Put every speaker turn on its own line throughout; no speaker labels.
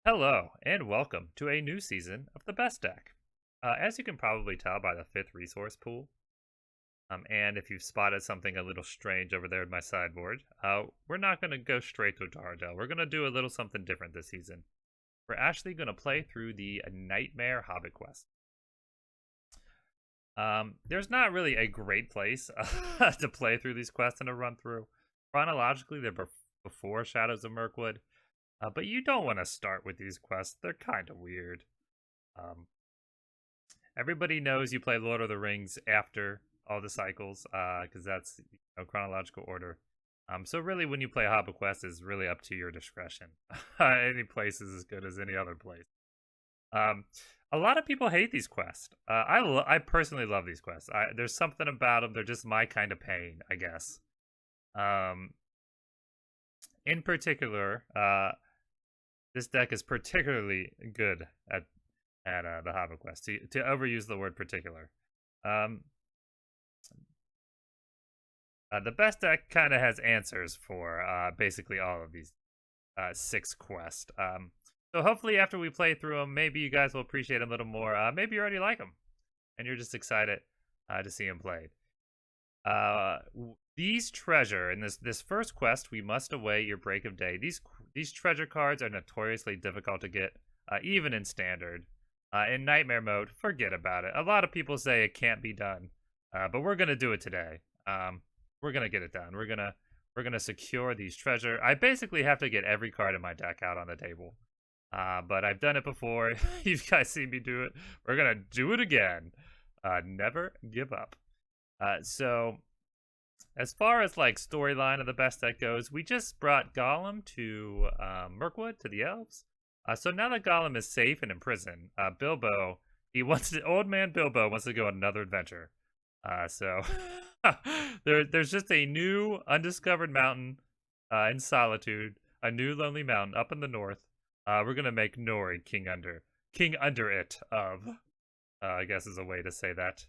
Hello, and welcome to a new season of the Best Deck. As you can probably tell by the fifth resource pool, and if you've spotted something a little strange over there in my sideboard, we're not going to go straight to Dardel. We're going to do a little something different this season. We're actually going to play through the Nightmare Hobbit quest. There's not really a great place to play through these quests in a run through. Chronologically, they're before Shadows of Mirkwood, but you don't want to start with these quests. They're kind of weird. Um, Everybody knows you play Lord of the Rings after all the cycles, because that's chronological order. So really, when you play Hobbit Quest, is really up to your discretion. Any place is as good as any other place. A lot of people hate these quests. I personally love these quests. There's something about them. They're just my kind of pain, I guess. In particular, this deck is particularly good at the Hobbit quest. To overuse the word particular. The best deck kind of has answers for basically all of these 6 quests. So hopefully after we play through them, maybe you guys will appreciate them a little more. Maybe you already like them, and you're just excited to see them played. These treasure in this first quest, we must await your break of day. These treasure cards are notoriously difficult to get, even in standard. In nightmare mode, forget about it. A lot of people say it can't be done, but we're gonna do it today. We're gonna get it done. We're gonna secure these treasure. I basically have to get every card in my deck out on the table, but I've done it before. You guys seen me do it. We're gonna do it again. Never give up. So as far as like storyline of the best deck goes, we just brought Gollum to Mirkwood, to the elves. So now that Gollum is safe and in prison, Bilbo, old man Bilbo wants to go on another adventure. So there's just a new undiscovered mountain in Solitude, a new lonely mountain up in the north. We're gonna make Nori king under it of, I guess is a way to say that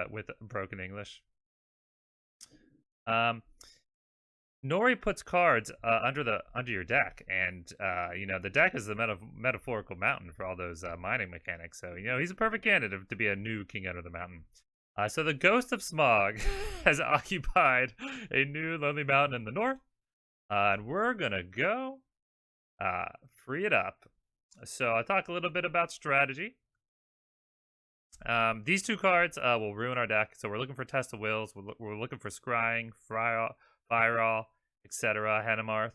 with broken English. Nori puts cards under your deck, and the deck is the metaphorical mountain for all those mining mechanics. So he's a perfect candidate to be a new king under the mountain. So the Ghost of Smog has occupied a new lonely mountain in the north, and we're gonna go free it up. So I'll talk a little bit about strategy. These 2 cards will ruin our deck. So we're looking for Test of Wills. We're looking for Scrying, Firall, etc. Hanemarth.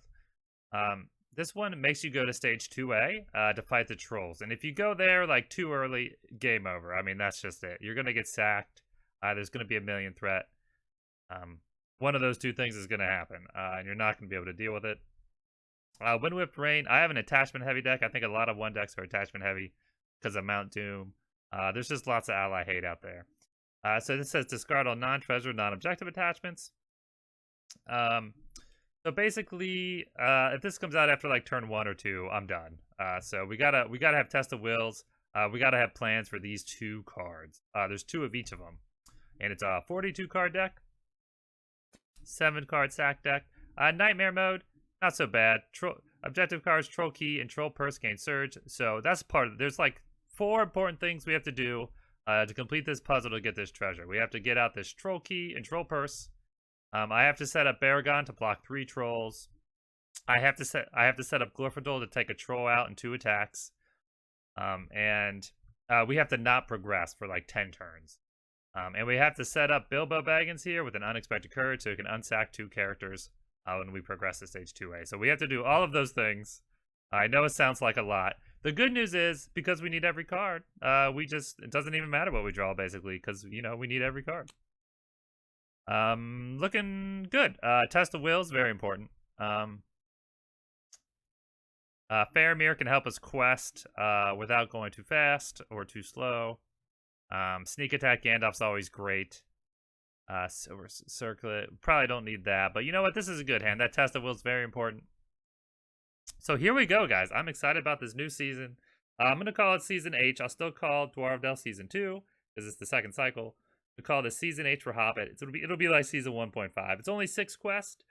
This one makes you go to stage 2A to fight the trolls. And if you go there like too early, game over. I mean, that's just it. You're going to get sacked. There's going to be a million threat. One of those 2 things is going to happen, and you're not going to be able to deal with it. Wind Whipped Rain. I have an attachment heavy deck. I think a lot of 1 decks are attachment heavy because of Mount Doom. There's just lots of ally hate out there. So this says discard all non-treasure, non-objective attachments. So basically, if this comes out after like turn 1 or 2, I'm done. So we gotta have Test of Wills. We gotta have plans for these 2 cards. There's 2 of each of them, and it's a 42 card deck, 7 card sack deck. Nightmare mode, not so bad. Objective cards, Troll Key, and Troll Purse gain Surge. So that's part of it. There's like 4 important things we have to do to complete this puzzle to get this treasure. We have to get out this Troll Key and Troll Purse. I have to set up Baragon to block 3 trolls. I have to set up Glorfindel to take a troll out in 2 attacks. And we have to not progress for like 10 turns. And we have to set up Bilbo Baggins here with an Unexpected Courage so we can unsack 2 characters when we progress to stage 2A. So we have to do all of those things. I know it sounds like a lot. The good news is, because we need every card, it doesn't even matter what we draw, basically, because, we need every card. Looking good. Test of Wills, very important. Faramir can help us quest without going too fast or too slow. Sneak Attack Gandalf's always great. Silver Circlet, probably don't need that, but you know what? This is a good hand. That Test of Wills, very important. So here we go, guys. I'm excited about this new season. I'm going to call it Season H. I'll still call Dwarfdale Season 2, because it's the second cycle. We call this Season H for Hobbit. It'll be like Season 1.5. It's only 6 quests.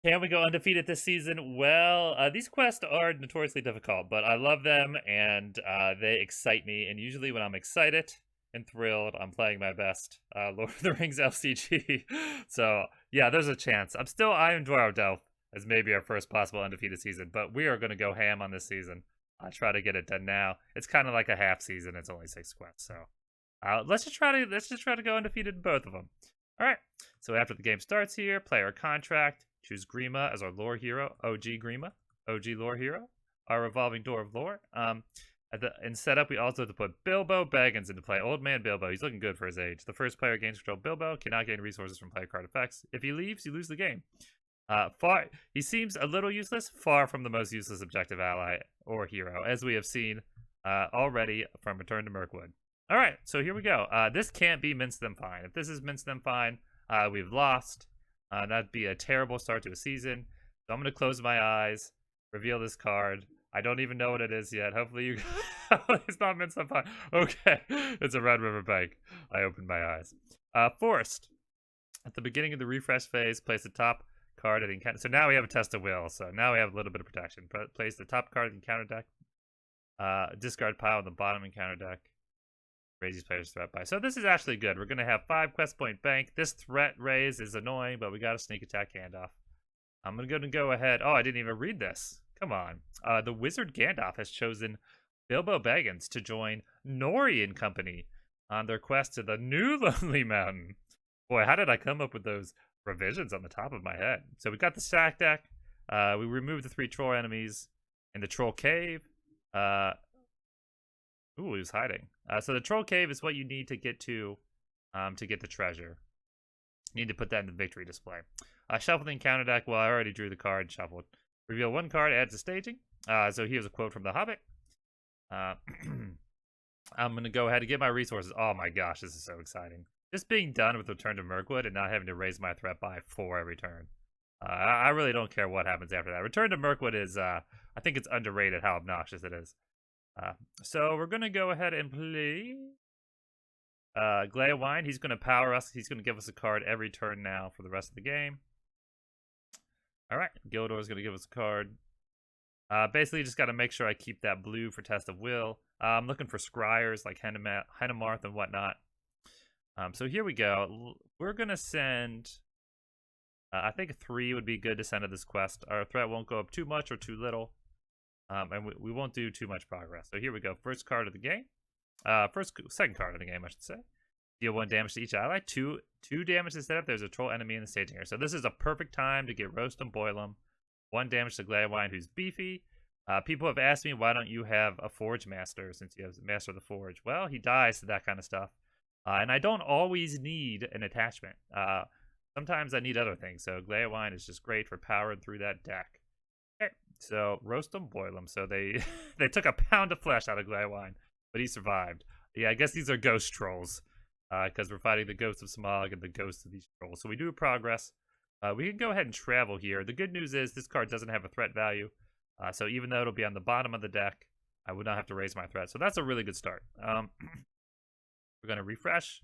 Can we go undefeated this season? Well, these quests are notoriously difficult, but I love them and they excite me. And usually, when I'm excited and thrilled, I'm playing my best Lord of the Rings LCG. So, yeah, there's a chance. I enjoy our Delph as maybe our first possible undefeated season, but we are going to go ham on this season. I'll try to get it done now. It's kind of like a half season. It's only 6 quests, so let's just try to go undefeated in both of them. All right. So after the game starts here, player contract. Choose Grima as our lore hero, OG Grima, OG lore hero, our revolving door of lore. In setup, we also have to put Bilbo Baggins into play. Old man Bilbo, he's looking good for his age. The first player gains control of Bilbo, cannot gain resources from player card effects. If he leaves, you lose the game. He seems a little useless, far from the most useless objective ally or hero, as we have seen already from Return to Mirkwood. All right, so here we go. This can't be Mince Them Fine. If this is Mince Them Fine, we've lost. That'd be a terrible start to a season. So I'm going to close my eyes, reveal this card. I don't even know what it is yet. Hopefully you... It's not Mince Them Fine. Okay, it's a Red River Bank. I opened my eyes. Forced. At the beginning of the refresh phase, place the top card of the encounter. So now we have a test of will. So now we have a little bit of protection. Place the top card of the encounter deck. Discard pile on the bottom encounter deck. Raise these players' threat by. So this is actually good. We're going to have 5 quest point bank. This threat raise is annoying, but we got a sneak attack handoff. I'm going to go ahead. Oh, I didn't even read this. Come on. The Wizard Gandalf has chosen Bilbo Baggins to join Nori and company on their quest to the new Lonely Mountain. Boy, how did I come up with those revisions on the top of my head? So we got the stack deck. We removed the 3 troll enemies in the troll cave. Ooh, he was hiding. So the troll cave is what you need to get to get the treasure. You need to put that in the victory display. Shuffle the encounter deck. Well, I already drew the card. Shuffled. Reveal 1 card. Add to staging. So here's a quote from The Hobbit. I'm going to go ahead and get my resources. Oh my gosh, this is so exciting. Just being done with Return to Mirkwood and not having to raise my threat by 4 every turn. I really don't care what happens after that. Return to Mirkwood is, I think it's underrated how obnoxious it is. So we're going to go ahead and play Gleawine. He's going to power us. He's going to give us a card every turn now for the rest of the game. All right. Gildor is going to give us a card. Basically, just got to make sure I keep that blue for Test of Will. I'm looking for scryers like Henemarth and whatnot. So here we go. We're going to send... I think 3 would be good to send to this quest. Our threat won't go up too much or too little. And we won't do too much progress. So here we go. First card of the game. Second card of the game, I should say. Deal 1 damage to each ally. 2 damage instead if there's a troll enemy in the staging area. So this is a perfect time to get Roast and Boil 'em. 1 damage to Gleawine, who's beefy. People have asked me, why don't you have a Forge Master since you have Master of the Forge? Well, he dies to that kind of stuff. And I don't always need an attachment. Sometimes I need other things. So Gleawine is just great for powering through that deck. Okay, so roast them, boil them. So they took a pound of flesh out of Gleawine, but he survived. Yeah, I guess these are ghost trolls because we're fighting the ghosts of Smog and the ghosts of these trolls. So we do progress. We can go ahead and travel here. The good news is this card doesn't have a threat value. So even though it'll be on the bottom of the deck, I would not have to raise my threat. So that's a really good start. We're going to refresh.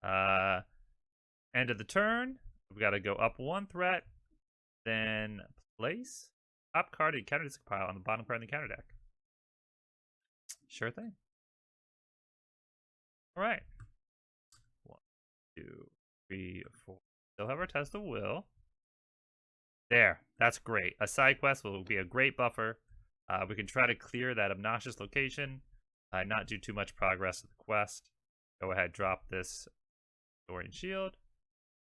End of the turn. We've got to go up 1 threat. Then place top card of the counter disc pile on the bottom part of the counter deck. Sure thing. All right. 1, 2, 3, 4. Still have our Test of Will. There. That's great. A side quest will be a great buffer. We can try to clear that obnoxious location. Not do too much progress with the quest. Go ahead, drop this Dorian Shield.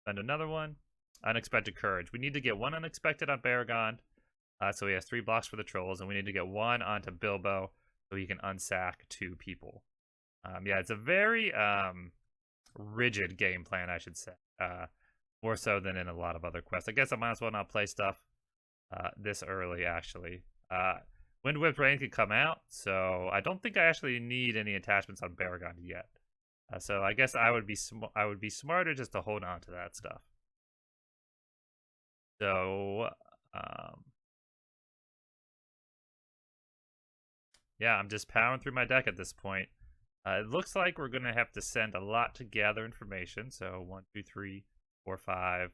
Spend another one. Unexpected Courage. We need to get 1 Unexpected on Baragon. So he has 3 blocks for the trolls. And we need to get 1 onto Bilbo so he can unsack 2 people. Yeah, it's a very rigid game plan, I should say. More so than in a lot of other quests. I guess I might as well not play stuff this early, actually. Wind Whipped Rain could come out, so I don't think I actually need any attachments on Baragon yet. So I guess I would be smarter just to hold on to that stuff. So yeah, I'm just powering through my deck at this point. It looks like we're gonna have to send a lot to gather information. So 1, 2, 3, 4, 5,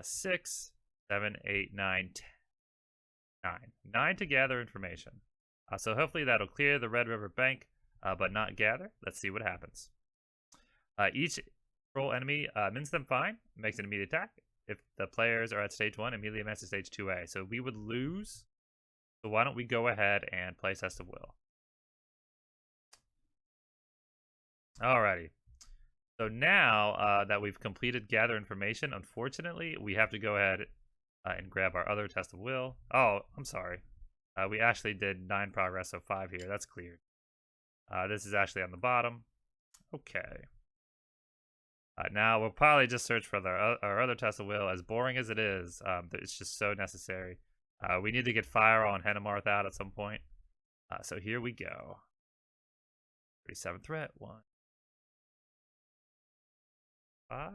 6. 7, 8, 9, 10. 9. 9 to gather information. So hopefully that'll clear the Red River Bank, but not gather. Let's see what happens. Each troll enemy mins them fine, makes an immediate attack. If the players are at stage 1, immediately advance to stage 2A. So we would lose. So why don't we go ahead and play Test of Will. Alrighty. So now that we've completed gather information, unfortunately, we have to go ahead and grab our other Test of Will. Oh, I'm sorry. We actually did 9 progress, so 5 here. That's cleared. This is actually on the bottom. Okay. Now we'll probably just search for our other Test of Will. As boring as it is, it's just so necessary. We need to get Fireall and Henemarth out at some point. So here we go. 37 threat. 1, 5.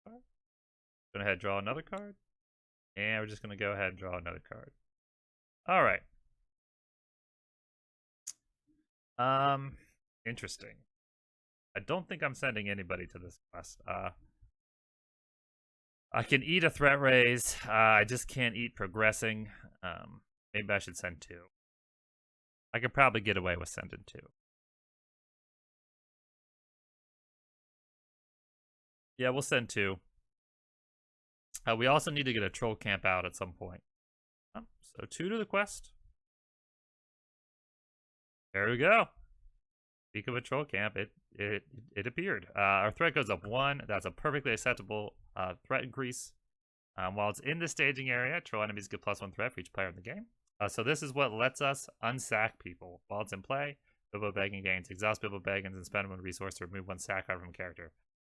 Go ahead and draw another card. And we're just going to go ahead and draw another card. All right. Interesting. I don't think I'm sending anybody to this quest. I can eat a threat raise. I just can't eat progressing. Maybe I should send 2. I could probably get away with sending 2. Yeah, we'll send 2. We also need to get a troll camp out at some point. So 2 to the quest. There we go. Speak of a troll camp, it appeared. Our threat goes up 1. That's a perfectly acceptable threat increase. While it's in the staging area, troll enemies get +1 threat for each player in the game. So this is what lets us unsack people. While it's in play, Bilbo Baggins gains exhaust Bilbo Baggins and spend 1 resource to remove 1 sack card from a character.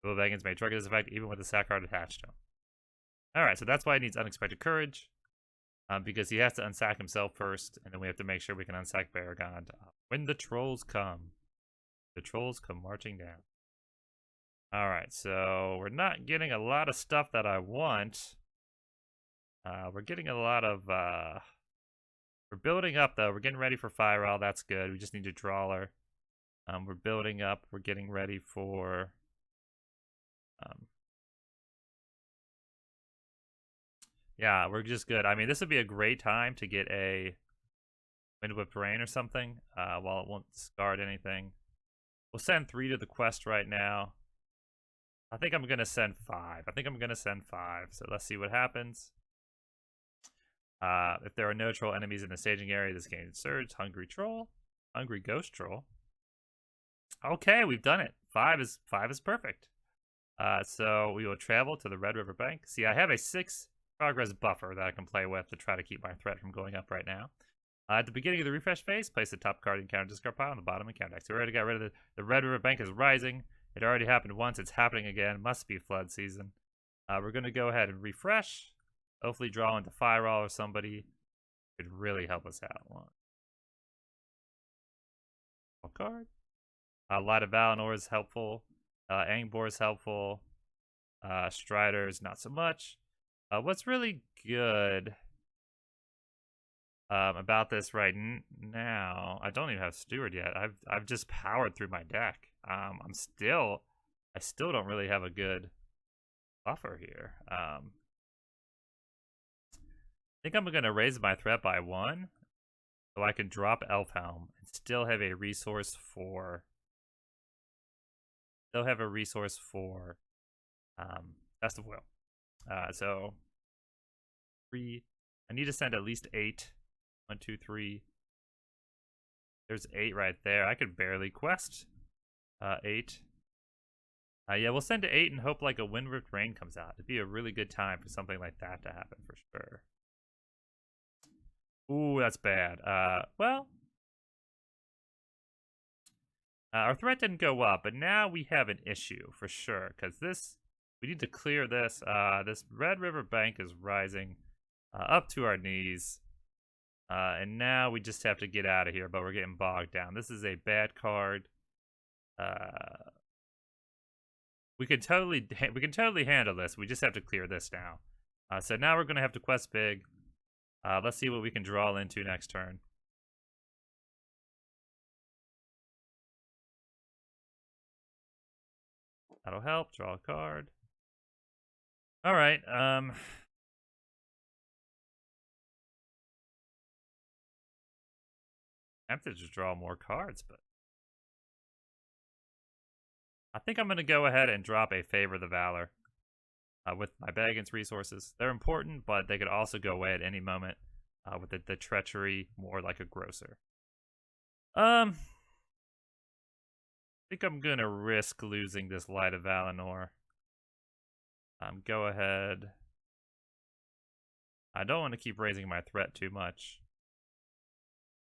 Bilbo Baggins may trigger this effect even with the sack card attached to him. Alright, so that's why he needs Unexpected Courage. Because he has to unsack himself first, and then we have to make sure we can unsack Baragon when the trolls come. The trolls come marching down. Alright, so we're not getting a lot of stuff that I want. We're getting a lot of... we're building up, though. We're getting ready for Fireall. That's good. We just need a Drawler. We're building up. We're getting ready for... yeah, we're just good. I mean, this would be a great time to get a Wind Whipped Rain or something, while it won't discard anything. We'll send 3 to the quest right now. I think I'm going to send 5. So let's see what happens. If there are no troll enemies in the staging area, this gains Surge. Hungry Troll. Hungry Ghost Troll. Okay, we've done it. 5 is perfect. So we will travel to the Red River Bank. See, I have a 6 progress buffer that I can play with to try to keep my threat from going up right now. At the beginning of the refresh phase, place the top card in counter discard pile on the bottom of the counter deck. So we already got rid of the Red River Bank is rising. It already happened once. It's happening again. Must be flood season. We're going to go ahead and refresh. Hopefully draw into Fireall or somebody. Could really help us out. Card. Light of Valinor is helpful. Angbor is helpful. Strider's not so much. What's really good about this right now, I don't even have Steward yet. I've just powered through my deck. I still don't really have a good buffer here. I think I'm gonna raise my threat by 1, so I can drop Elfhelm and still have a resource for. Test of Will. So 3. I need to send at least 8. 1, 2, 3. There's 8 right there. I could barely quest 8. Yeah, we'll send to 8 and hope like a Wind Whipped Rain comes out. It'd be a really good time for something like that to happen for sure. Ooh, that's bad. Well, our threat didn't go up, but now we have an issue for sure, because we need to clear this. This Red River Bank is rising up to our knees. And now we just have to get out of here, but we're getting bogged down. This is a bad card. We can totally handle this. We just have to clear this now. So now we're going to have to quest big. Let's see what we can draw into next turn. That'll help. Draw a card. All right. I have to just draw more cards, but I think I'm going to go ahead and drop a Favor the Valor with my Baggins resources. They're important, but they could also go away at any moment with the Treachery more like a Grocer. I think I'm going to risk losing this Light of Valinor. Go ahead. I don't want to keep raising my threat too much.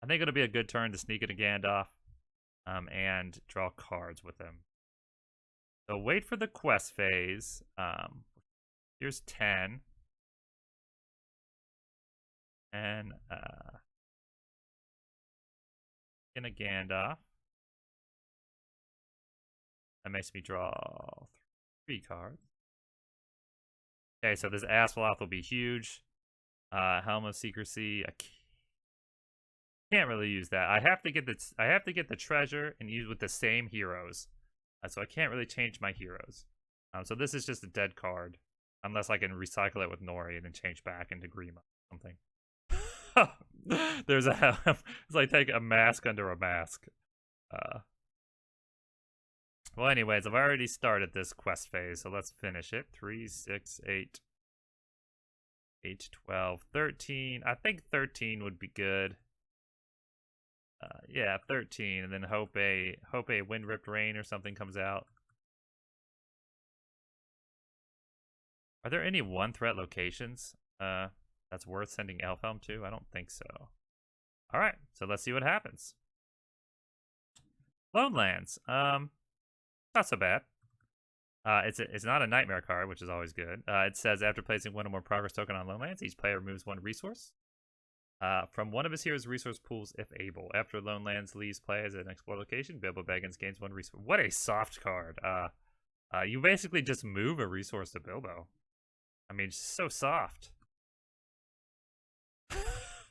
I think it'll be a good turn to sneak into Gandalf and draw cards with him. So wait for the quest phase. Here's 10. And in a Gandalf. That makes me draw 3 cards. Okay, so this Asphalloth will be huge. Helm of Secrecy. I can't really use that. I have to get the treasure and use with the same heroes. So I can't really change my heroes. So this is just a dead card. Unless I can recycle it with Nori and then change back into Grima or something. There's a helm. It's like take a mask under a mask. Well, anyways, I've already started this quest phase, so let's finish it. 3, 6, 8, 8, 12, 13. I think 13 would be good. Yeah, 13, and then hope a Wind Ripped Rain or something comes out. Are there any 1-threat locations that's worth sending Elfhelm to? I don't think so. All right, so let's see what happens. Lone Lands. Not so bad. It's not a Nightmare card, which is always good. It says after placing 1 or more progress token on Lone Lands, each player removes 1 resource from one of his hero's resource pools if able. After Lone Lands leaves play as an explore location, Bilbo Baggins gains 1 resource. What a soft card. You basically just move a resource to Bilbo. I mean, it's so soft.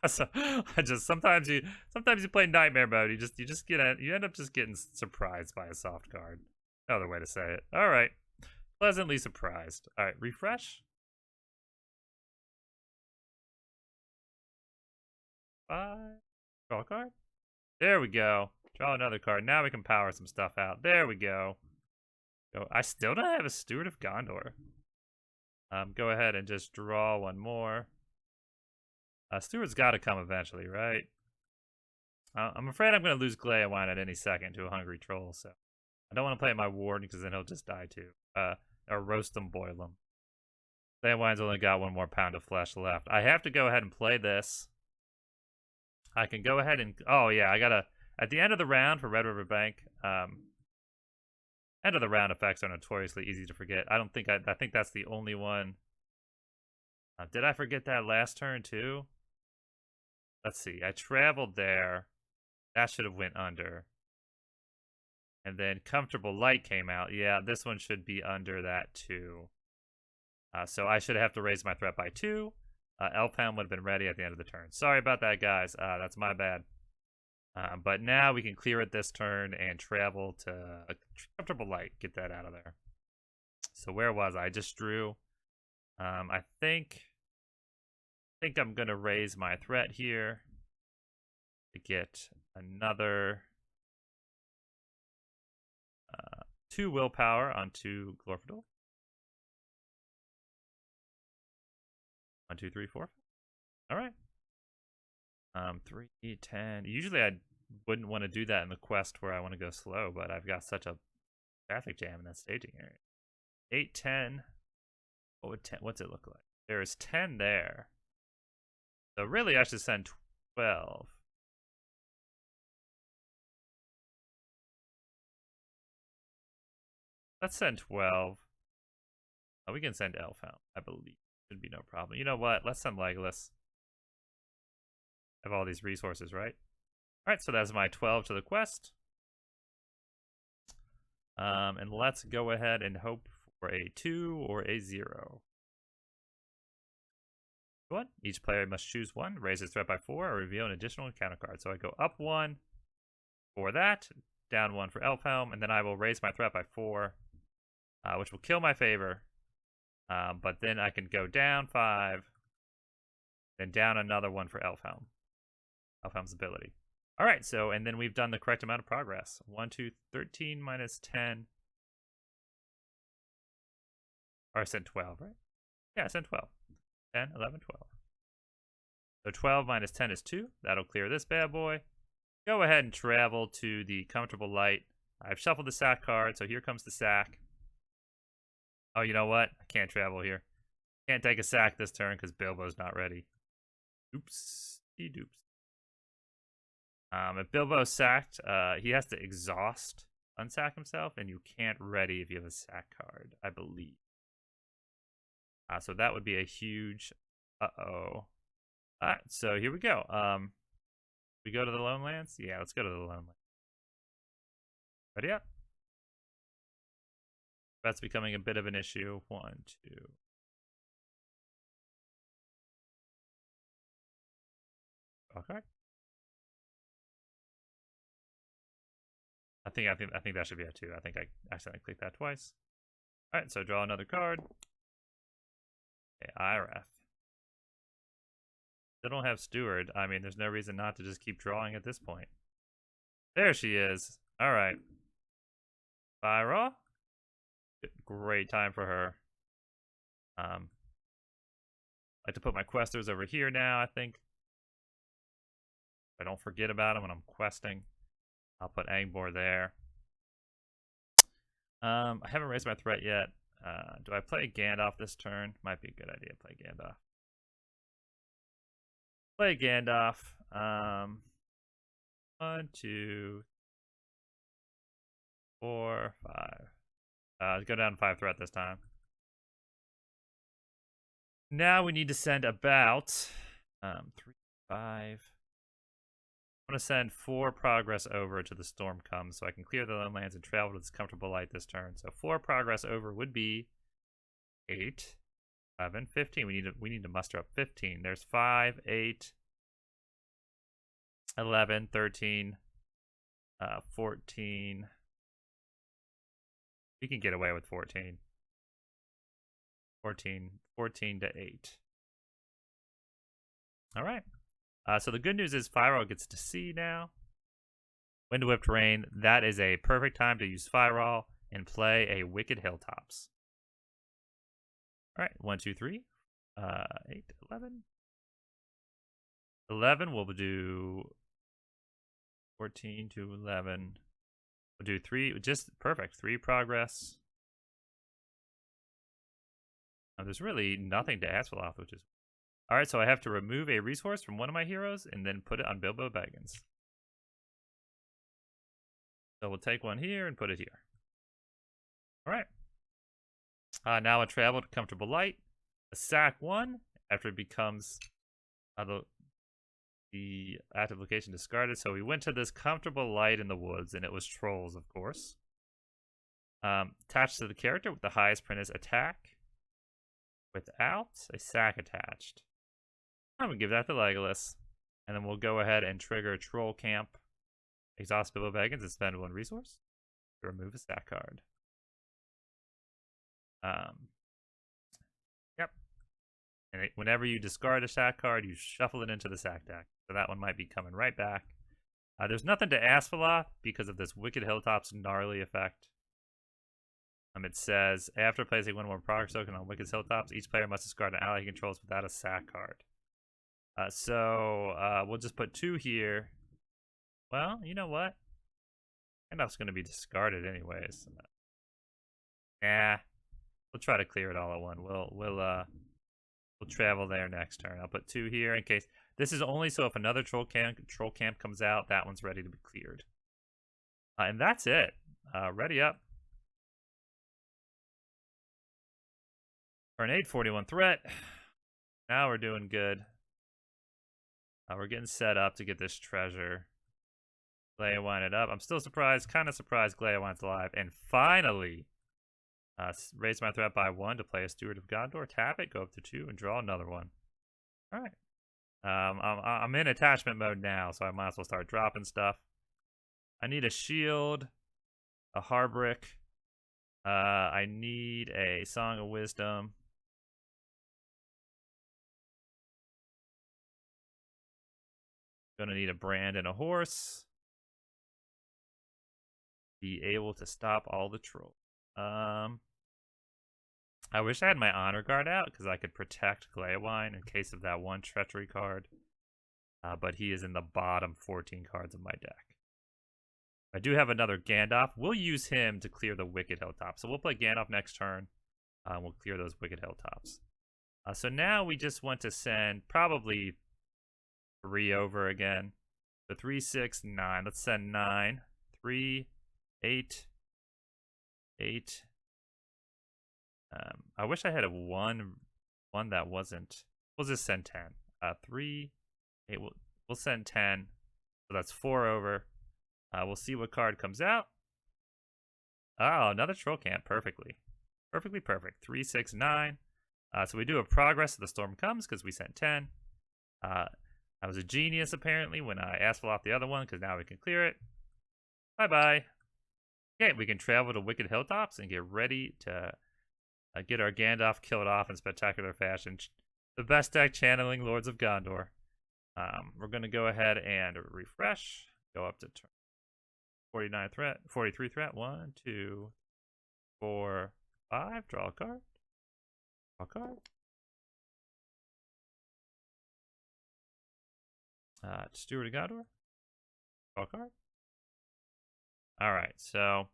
So sometimes you play Nightmare mode. You end up just getting surprised by a soft card. Another way to say it. All right, pleasantly surprised. All right, refresh. 5. Draw a card. There we go. Draw another card. Now we can power some stuff out. There we go. I still don't have a Steward of Gondor. Go ahead and just draw 1 more. Steward's got to come eventually, right? I'm afraid I'm going to lose Gleowine at any second to a Hungry Troll, so I don't want to play my Warden because then he'll just die too. Or roast him, boil him. Gleowine's only got 1 more pound of flesh left. I have to go ahead and play this. I can go ahead and... Oh, yeah, I gotta... At the end of the round for Red River Bank, end of the round effects are notoriously easy to forget. I think that's the only one. Did I forget that last turn too? Let's see. I traveled there. That should have went under. And then Comfortable Light came out. Yeah, this one should be under that too. So I should have to raise my threat by 2. Elfhelm would have been ready at the end of the turn. Sorry about that, guys. That's my bad. But now we can clear it this turn and travel to a Comfortable Light. Get that out of there. So where was I? I just drew. I think I'm going to raise my threat here to get another 2 willpower onto Glorfindel. 1, 2, 3, 4. All right. 3, 10. Usually I wouldn't want to do that in the quest where I want to go slow, but I've got such a traffic jam in that staging area. 8, 10. What's it look like? There's 10 there. So really I should send 12. Let's send 12. Oh, we can send Elfhelm, I believe. Should be no problem. You know what? Let's send Legolas. Have all these resources, right? Alright, so that's my 12 to the quest. And let's go ahead and hope for a 2 or a 0. 1. Each player must choose 1, raise his threat by 4, or reveal an additional encounter card. So I go up 1 for that, down 1 for Elfhelm, and then I will raise my threat by 4, which will kill my favor. But then I can go down 5, then down another 1 for Elfhelm. Elfhelm's ability. All right, so, and then we've done the correct amount of progress. 1, 2, 13 minus 10. Or I said 12, right? Yeah, I said 12. 10, 11, 12. So 12 minus 10 is 2. That'll clear this bad boy. Go ahead and travel to the comfortable light. I've shuffled the sack card, so here comes the sack. Oh, you know what? I can't travel here. Can't take a sack this turn because Bilbo's not ready. Oops. Doops. If Bilbo's sacked, he has to exhaust, unsack himself, and you can't ready if you have a sack card, I believe. So that would be a huge uh-oh. Alright, so here we go. We go to the Lone Lands? Yeah, let's go to the Lone Lands. Ready up? That's becoming a bit of an issue. 1, 2. Okay. I think that should be a 2. I think I accidentally clicked that twice. Alright, so draw another card. Okay, Iref. Still don't have Steward. I mean, there's no reason not to just keep drawing at this point. There she is. Alright. Fyra. Great time for her. I like to put my questers over here now, I think. I don't forget about them when I'm questing. I'll put Angbor there. I haven't raised my threat yet. Do I play Gandalf this turn? Might be a good idea to play Gandalf. Play Gandalf. 1, 2, 4, 5. Let's go down 5 threat this time. Now we need to send about 3, 5. I'm going to send 4 progress over to the storm comes so I can clear the Lone Lands and travel to this comfortable light this turn. So 4 progress over would be 8, 11, 15. We need to muster up 15. There's 5, 8, 11, 13, 14. We can get away with 14. 14 to 8. All right. So the good news is Fyra gets to see now. Wind Whipped Rain. That is a perfect time to use Fyra and play a Wicked Hilltops. All right. 1, 2, 3. 8, 11. 11, we'll do 14 to 11. We'll do 3. Just perfect. 3 progress. There's really nothing to Asphaleth, which is... Alright, so I have to remove a resource from one of my heroes and then put it on Bilbo Baggins. So we'll take one here and put it here. Alright. Now I travel to Comfortable Light. A sack 1 after it becomes the active location discarded. So we went to this Comfortable Light in the woods, and it was trolls, of course. Attached to the character with the highest print is attack. Without a sack attached. I'm going to give that to Legolas. And then we'll go ahead and trigger Troll Camp. Exhaust Bilbo Baggins and spend 1 resource to remove a sack card. Yep. And whenever you discard a sack card, you shuffle it into the sack deck. So that one might be coming right back. There's nothing to Asphaleth because of this Wicked Hilltops gnarly effect. It says, after placing 1 more progress token on Wicked Hilltops, each player must discard an ally he controls without a sack card. So we'll just put 2 here. Well, you know what? Gandalf's going to be discarded anyways. Nah, we'll try to clear it all at one. We'll travel there next turn. I'll put 2 here in case. This is only so if another troll camp comes out, that one's ready to be cleared. And that's it. Ready up. For an 841 threat. Now we're doing good. We're getting set up to get this treasure. Gleawain it up. I'm still surprised, kind of surprised Gleawain's alive. And finally, raise my threat by 1 to play a Steward of Gondor. Tap it, go up to 2, and draw another one. All right. I'm in attachment mode now, so I might as well start dropping stuff. I need a shield, a Harbrick. I need a Song of Wisdom. Gonna need a brand and a horse. Be able to stop all the trolls. I wish I had my honor guard out because I could protect Glaewine in case of that one treachery card. But he is in the bottom 14 cards of my deck. I do have another Gandalf. We'll use him to clear the Wicked Hilltop. So we'll play Gandalf next turn. We'll clear those Wicked Hilltops. So now we just want to send probably 3 over again. So 3, 6, 9. Let's send 9. 3, 8, 8. I wish I had a one that wasn't. We'll just send 10. 3, 8. We'll send 10. So that's 4 over. We'll see what card comes out. Oh, another Troll Camp. Perfectly. Perfectly perfect. 3, 6, 9. So we do a progress if the storm comes because we sent 10. I was a genius apparently when I asked off the other one because now we can clear it. Bye-bye. Okay, we can travel to Wicked Hilltops and get ready to get our Gandalf killed off in spectacular fashion. The best deck channeling Lords of Gondor. We're going to go ahead and refresh. Go up to turn 49 threat, 43 threat. 1, 2, 4, 5. Draw a card. Draw a card. Steward of Gondor. Draw a card. Alright, so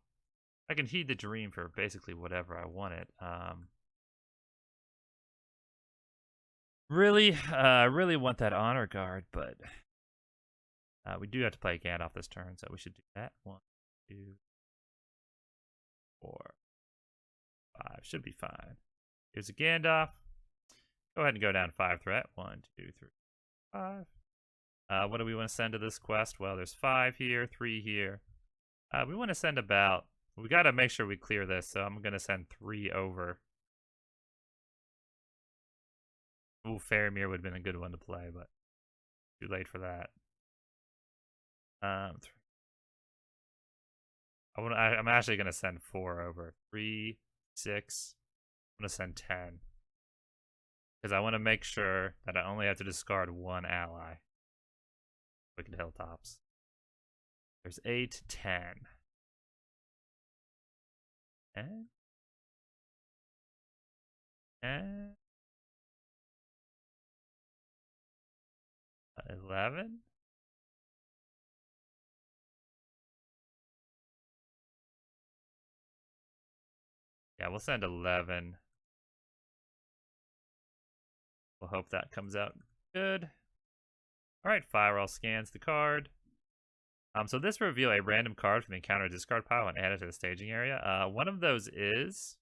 I can heed the dream for basically whatever I wanted. Really want that honor guard, but we do have to play Gandalf this turn, so we should do that. 1, 2, 4, 5. Should be fine. Here's a Gandalf. Go ahead and go down 5 threat. 1, 2, 3, 5. What do we want to send to this quest? Well, there's 5 here, 3 here. We want to send about... We got to make sure we clear this, so I'm going to send 3 over. Ooh, Faramir would have been a good one to play, but too late for that. I'm actually going to send 4 over. 3, 6. I'm going to send 10. Because I want to make sure that I only have to discard 1 ally. Wicked Hilltops. There's 8, 10. 10? 10? 11? Yeah, we'll send 11. We'll hope that comes out good. Alright, Firewall scans the card. So this will reveal a random card from the encounter discard pile and add it to the staging area. One of those is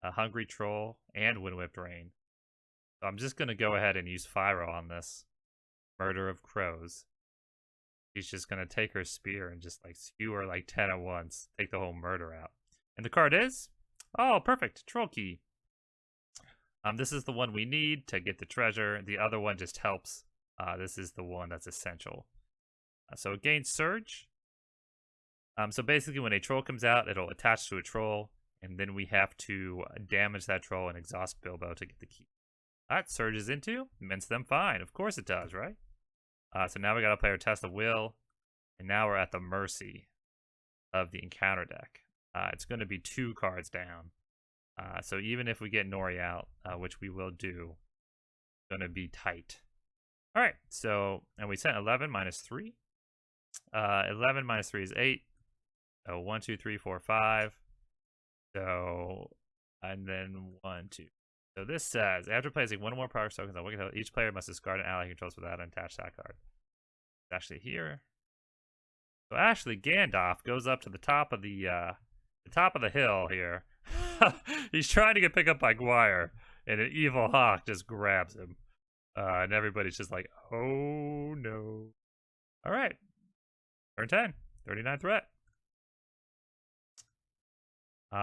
a Hungry Troll and Wind-Whipped Rain. So I'm just going to go ahead and use Fyro on this. Murder of Crows. She's just going to take her spear and just like skewer like 10 at once. Take the whole murder out. And the card is... Oh, perfect. Troll Key. This is the one we need to get the treasure. The other one just helps. This is the one that's essential. So it gains Surge. So basically when a troll comes out, it'll attach to a troll. And then we have to damage that troll and exhaust Bilbo to get the key. That surges into, mince them fine. Of course it does, right? So now we gotta play our Test of Will. And now we're at the mercy of the encounter deck. It's gonna be 2 cards down. So even if we get Nori out, which we will do, it's gonna be tight. Alright, so, and we sent 11 minus 3. 11 minus 3 is 8. So 1, 2, 3, 4, 5. So, and then 1, 2. So this says, after placing 1 or more power tokens on Wicked Hill, each player must discard an ally he controls without an attached that card. It's actually here. So actually, Gandalf goes up to the top of the hill here. He's trying to get picked up by Gwyer, and an evil hawk just grabs him. And everybody's just like, oh no. Alright. Turn 10. 39 threat.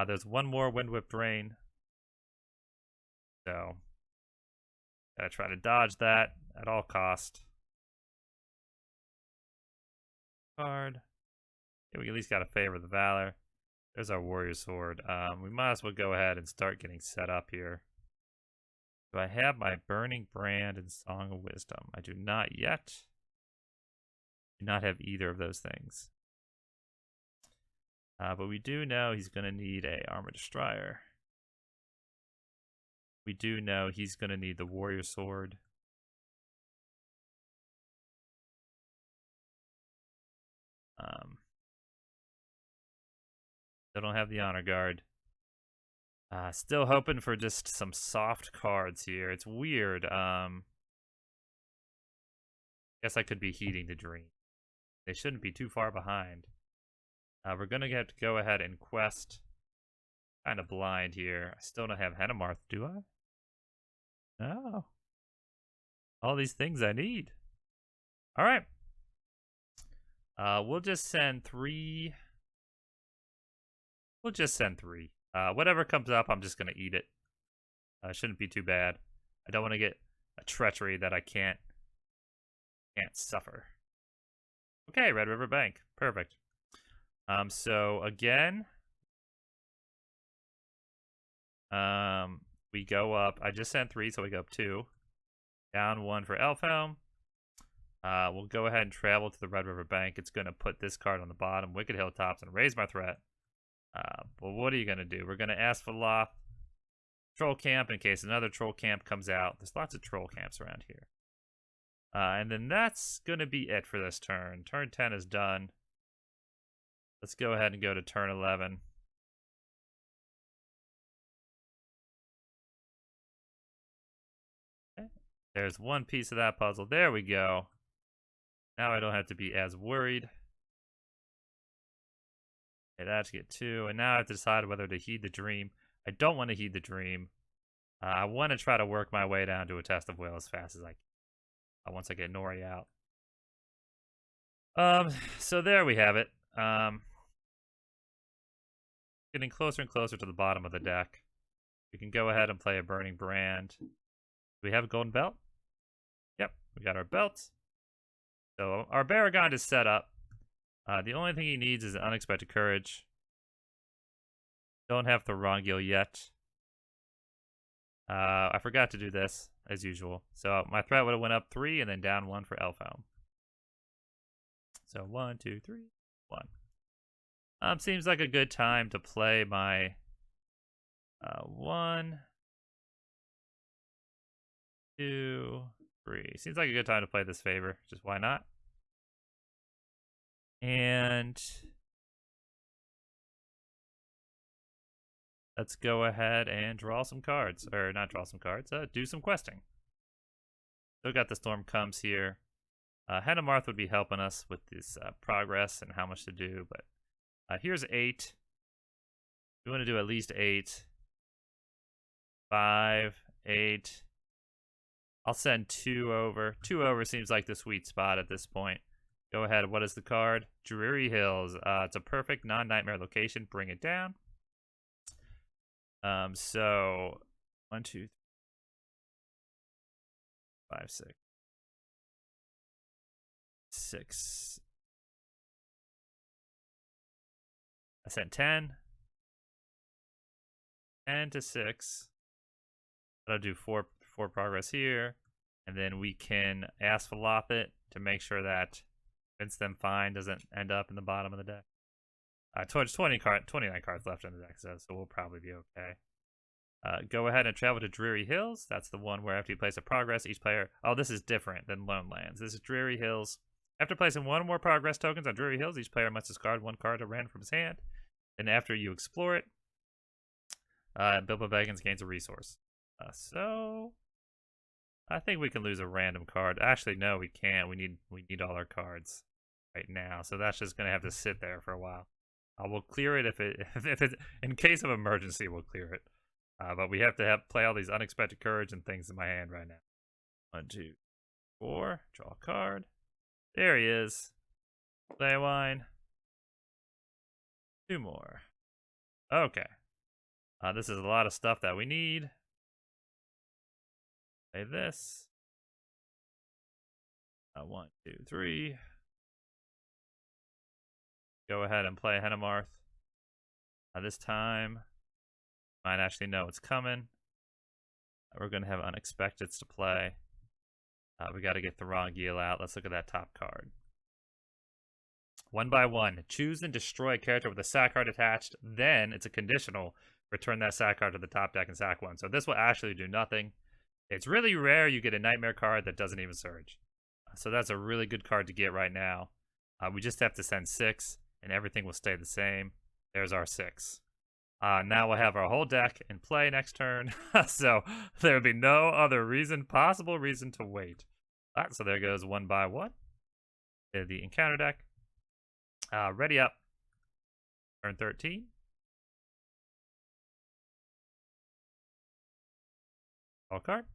There's 1 more Wind-Whipped Rain. So, gotta try to dodge that at all cost. Card. Yeah, we at least gotta favor the Valor. There's our Warrior Sword. We might as well go ahead and start getting set up here. Do I have my Burning Brand and Song of Wisdom? I do not yet. Do not have either of those things. But we do know he's going to need a Armor Destroyer. We do know he's going to need the Warrior Sword. Still don't have the Honor Guard. Still hoping for just some soft cards here. It's weird. Guess I could be heeding the dream. They shouldn't be too far behind. We're gonna have to go ahead and quest. Kind of blind here. I still don't have Henamarth, do I? No. All these things I need. All right. We'll just send 3. We'll just send 3. Whatever comes up, I'm just gonna eat it. Shouldn't be too bad. I don't want to get a treachery that I can't suffer. Okay, Red River Bank. Perfect. So again, we go up. I just sent 3, so we go up 2. Down 1 for Elfhelm. We'll go ahead and travel to the Red River Bank. It's going to put this card on the bottom, Wicked Hilltops, and raise my threat. But what are you going to do? We're going to ask for Loth. Troll Camp in case another Troll Camp comes out. There's lots of Troll Camps around here. And then that's going to be it for this turn. Turn 10 is done. Let's go ahead and go to turn 11. Okay. There's one piece of that puzzle. There we go. Now I don't have to be as worried. Okay, that's get 2. And now I have to decide whether to heed the dream. I don't want to heed the dream. I want to try to work my way down to a Test of Will as fast as I can. Once I get Nori out. So there we have it. Getting closer and closer to the bottom of the deck. We can go ahead and play a Burning Brand. Do we have a golden belt? Yep, we got our belt. So our Baragon is set up. The only thing he needs is Unexpected Courage. Don't have Thorongil yet. I forgot to do this, as usual. So my threat would have went up 3 and then down 1 for Elfhelm. So 1, 2, 3, 1. Seems like a good time to play my 1, 2, 3. Seems like a good time to play this favor. Just why not? And let's go ahead and draw some cards. Or not draw some cards, do some questing. Still got the Storm Comes here. Henamarth would be helping us with this progress and how much to do, but here's 8. We want to do at least 8. 5, 8. I'll send 2 over. 2 over seems like the sweet spot at this point. Go ahead. What is the card? Dreary Hills. It's a perfect non-nightmare location. Bring it down. So 1, 2, 3, 5, 6. 6. I sent 10. 10 to 6. I'll do 4 progress here. And then we can ask for Lothit to make sure that Vince Them Fine doesn't end up in the bottom of the deck. 29 cards left in the deck, so we'll probably be okay. Go ahead and travel to Dreary Hills. That's the one where after you place a progress, each player... Oh, this is different than Lone Lands. This is Dreary Hills. After placing 1 or more progress tokens on Dreary Hills, each player must discard 1 card at random from his hand. And after you explore it, Bilbo Baggins gains a resource. So I think we can lose a random card. Actually, no, we can't. We need all our cards right now. So that's just gonna have to sit there for a while. We'll clear it if it in case of emergency. We'll clear it. But we have to play all these Unexpected Courage and things in my hand right now. 1, 2, 4. Draw a card. There he is. Leyline. 2 more. Okay. This is a lot of stuff that we need. Play this. 1, 2, 3. Go ahead and play Henamarth. This time, might actually know it's coming. We're going to have Unexpecteds to play. We got to get Thorongil out. Let's look at that top card. One by one, choose and destroy a character with a sack card attached. Then it's a conditional. Return that sack card to the top deck and sack one. So this will actually do nothing. It's really rare you get a Nightmare card that doesn't even surge. So that's a really good card to get right now. We just have to send 6, and everything will stay the same. There's our 6. Now we'll have our whole deck in play next turn. So there will be no other possible reason to wait. All right, so there goes one by one. The encounter deck. Ready up. Turn 13. All card.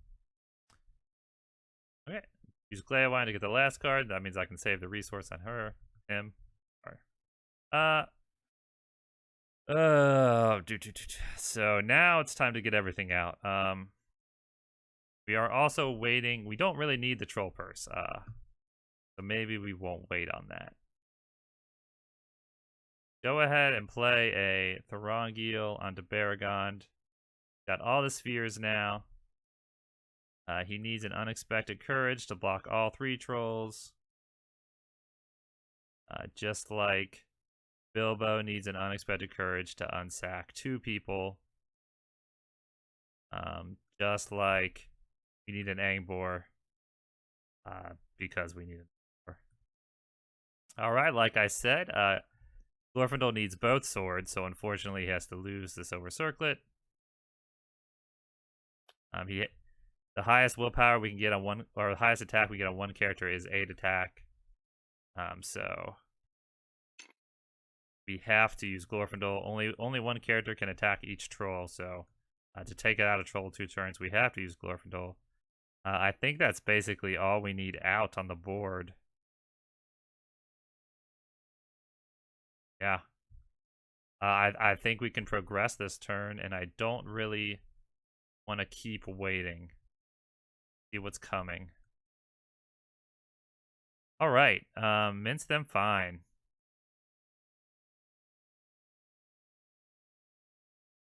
Okay. Use Gleowine to get the last card. That means I can save the resource on her, him, or so now it's time to get everything out. We are also waiting. We don't really need the troll purse. So maybe we won't wait on that. Go ahead and play a Thorongil onto Baragond. Got all the spheres now. He needs an unexpected courage to block all 3 trolls. Just like Bilbo needs an unexpected courage to unsack 2 people. Just like we need an Angbor. Because we need an Angbor. Alright, like I said, Glorfindel needs both swords, so unfortunately he has to lose the Silver Circlet. The highest willpower we can get on one, or the highest attack we get on one character is 8 attack. So we have to use Glorfindel. Only one character can attack each troll, so to take it out of troll 2 turns, we have to use Glorfindel. I think that's basically all we need out on the board. Yeah. I think we can progress this turn, and I don't really want to keep waiting. See what's coming. All right, mince them fine.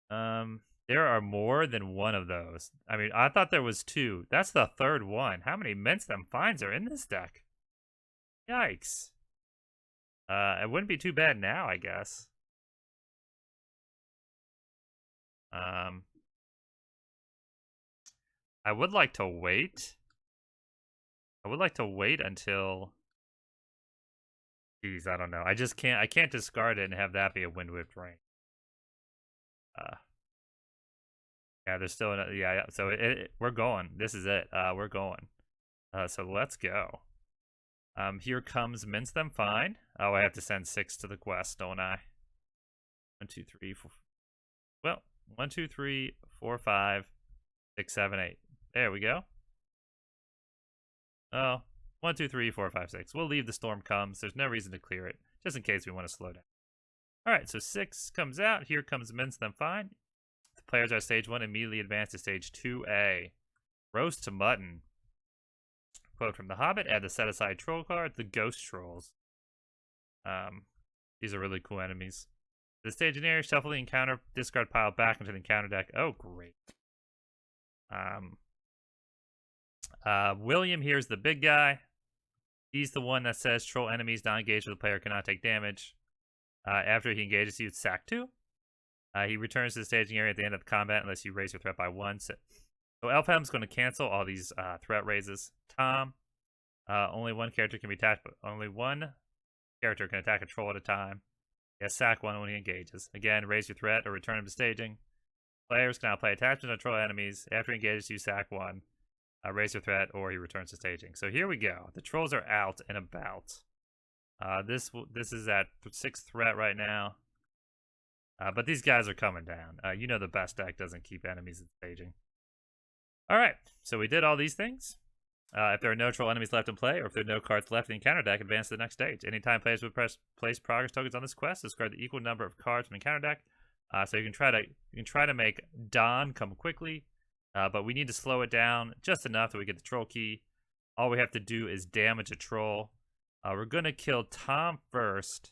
There are more than one of those. I mean, I thought there was 2. That's the 3rd one. How many mince them fines are in this deck? Yikes. It wouldn't be too bad now, I guess. I would like to wait. I would like to wait until... Jeez, I don't know. I can't discard it and have that be a Wind Whipped Rain. Yeah, there's still another, yeah. So we're going. This is it. We're going. So let's go. Here comes Mince Them Fine. Oh, I have to send 6 to the quest, don't I? 1, 2, 3, 4. Well, 1, 2, 3, 4, 5, 6, 7, 8. There we go. Oh, 1, 2, 3, 4, 5, 6. We'll leave the storm comes. There's no reason to clear it, just in case we want to slow down. All right, so 6 comes out. Here comes Mince Them Fine. The players at stage 1 immediately advance to stage 2A. Roast to Mutton. Quote from The Hobbit, add the set-aside troll card, the Ghost Trolls. These are really cool enemies. The stage engineer, shuffle the encounter discard pile back into the encounter deck. Oh, great. William here's the big guy. He's the one that says troll enemies not engaged with the player cannot take damage. After he engages you, sack 2. He returns to the staging area at the end of the combat unless you raise your threat by 1. So Elfhelm's going to cancel all these threat raises. Tom, only one character can be attacked, but only one character can attack a troll at a time. Yes, sack 1 when he engages. Again, raise your threat or return him to staging. Players can now play attachment on troll enemies. After he engages you, sack 1. Raise your threat or he returns to staging. So here we go. The trolls are out and about. This is at 6th threat right now. But these guys are coming down. You know the best deck doesn't keep enemies in staging. Alright, so we did all these things. If there are no troll enemies left in play, or if there are no cards left in the encounter deck, advance to the next stage. Anytime players would place progress tokens on this quest, discard the equal number of cards from the encounter deck. So you can try to make Don come quickly, but we need to slow it down just enough that we get the troll key. All we have to do is damage a troll. We're gonna kill Tom first,